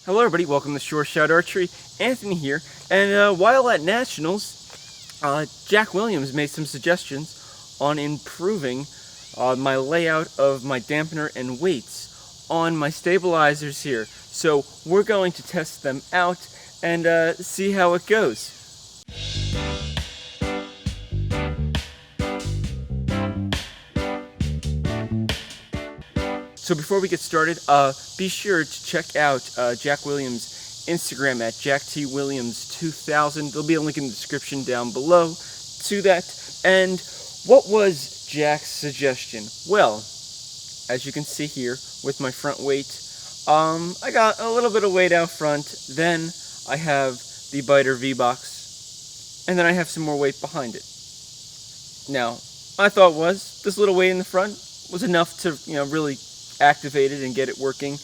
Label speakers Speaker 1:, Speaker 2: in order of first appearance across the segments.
Speaker 1: Hello everybody, welcome to Shore Shot Archery. Anthony here, and while at Nationals, Jack Williams made some suggestions on improving my layout of my dampener and weights on my stabilizers here. So we're going to test them out and see how it goes. So before we get started, be sure to check out Jack Williams' Instagram at JackTWilliams2000. There'll be a link in the description down below to that. And what was Jack's suggestion? Well, as you can see here with my front weight, I got a little bit of weight out front. Then I have the Biter V-Box, and then I have some more weight behind it. Now, my thought was this little weight in the front was enough to, really activate it and get it working.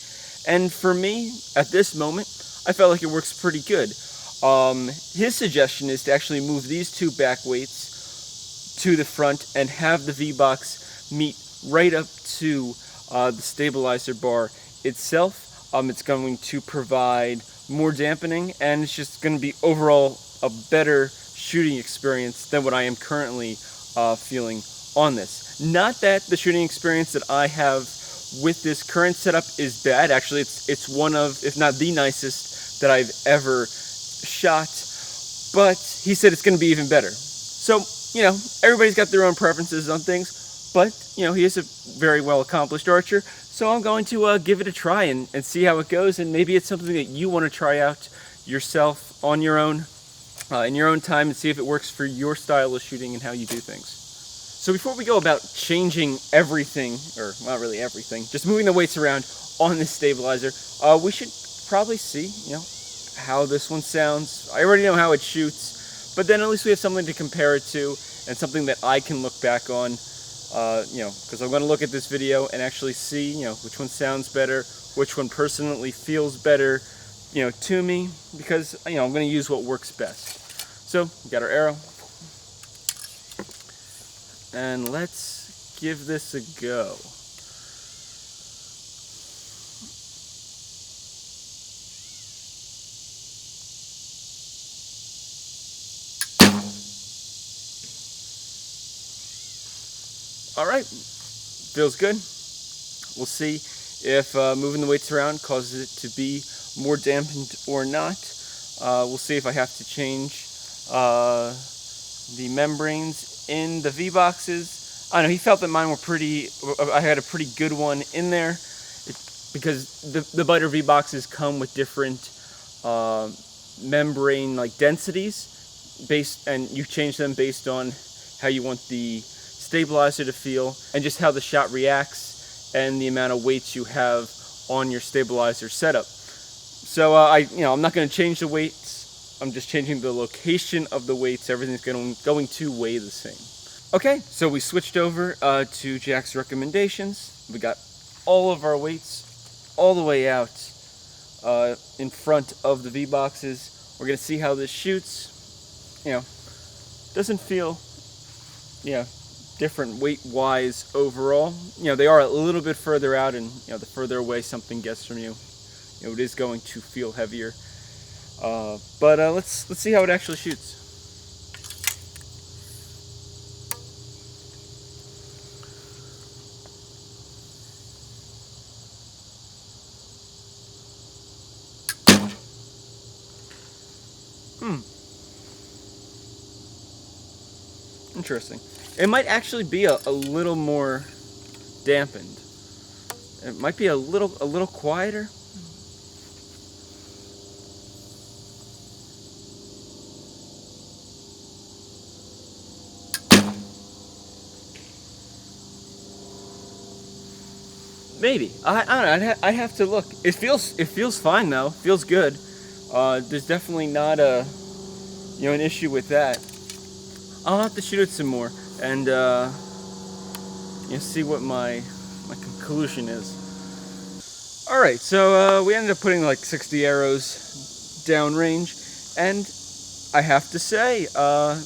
Speaker 1: And for me, at this moment, I felt like it works pretty good. His suggestion is to actually move these two back weights to the front and have the V-Box meet right up to the stabilizer bar itself. It's going to provide more dampening, and it's just going to be overall a better shooting experience than what I am currently feeling on this. Not that the shooting experience that I have with this current setup is bad. Actually, it's one of, if not the nicest that I've ever shot, but he said it's going to be even better. So, everybody's got their own preferences on things, but, he is a very well accomplished archer, so I'm going to give it a try and see how it goes, and maybe it's something that you want to try out yourself on your own, in your own time, and see if it works for your style of shooting and how you do things. So before we go about changing everything, or not really everything, just moving the weights around on this stabilizer, we should probably see, how this one sounds. I already know how it shoots, but then at least we have something to compare it to and something that I can look back on, because I'm going to look at this video and actually see, which one sounds better, which one personally feels better, to me, because, I'm going to use what works best. So, we got our arrow. And let's give this a go. Alright, feels good. We'll see if moving the weights around causes it to be more dampened or not. We'll see if I have to change the membranes in the V-Boxes. I don't know, he felt that mine were I had a pretty good one in there, because the Biter V-Boxes come with different membrane densities, and you change them based on how you want the stabilizer to feel, and just how the shot reacts, and the amount of weights you have on your stabilizer setup. So I'm not going to change the weights. I'm just changing the location of the weights. Everything's going to weigh the same. Okay, so we switched over to Jack's recommendations. We got all of our weights all the way out in front of the V-Boxes. We're going to see how this shoots. Doesn't feel, different weight-wise overall. They are a little bit further out, and, the further away something gets from you, it is going to feel heavier. But let's see how it actually shoots. Interesting. It might actually be a little more dampened. It might be a little quieter. Maybe. I don't know. I'd have to look. It feels fine though. Feels good. There's definitely not an issue with that. I'll have to shoot it some more and see what my conclusion is. All right. So we ended up putting like 60 arrows downrange, and I have to say,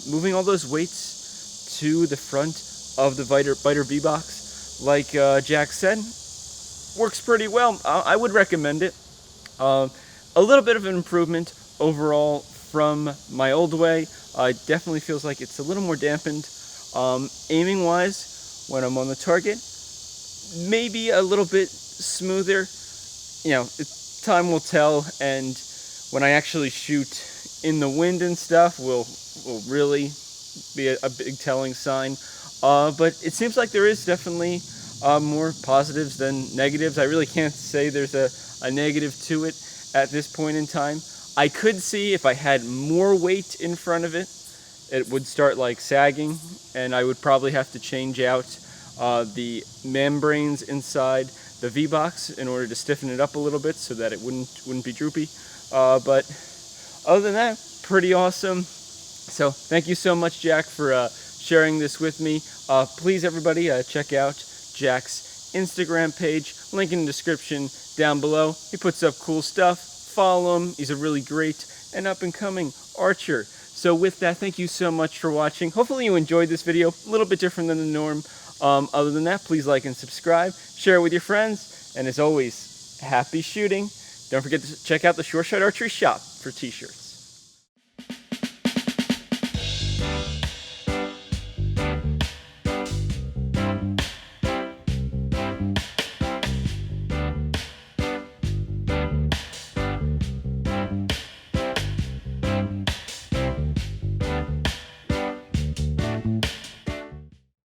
Speaker 1: moving all those weights to the front of the Biter V-Box, like Jack said, works pretty well. I would recommend it. a little bit of an improvement overall from my old way. It definitely feels like it's a little more dampened. Aiming wise, when I'm on the target, maybe a little bit smoother. Time will tell, and when I actually shoot in the wind and stuff will really be a big telling sign. But it seems like there is definitely more positives than negatives. I really can't say there's a negative to it at this point in time. I could see if I had more weight in front of it, it would start like sagging, and I would probably have to change out the membranes inside the V-box in order to stiffen it up a little bit so that it wouldn't be droopy. But other than that, pretty awesome. So thank you so much, Jack, for sharing this with me. Please, everybody, check out Jack's Instagram page. Link in the description down below. He puts up cool stuff. Follow him. He's a really great and up-and-coming archer. So with that, thank you so much for watching. Hopefully you enjoyed this video. A little bit different than the norm. Other than that, please like and subscribe. Share it with your friends. And as always, happy shooting. Don't forget to check out the Short Shot Archery shop for t-shirts.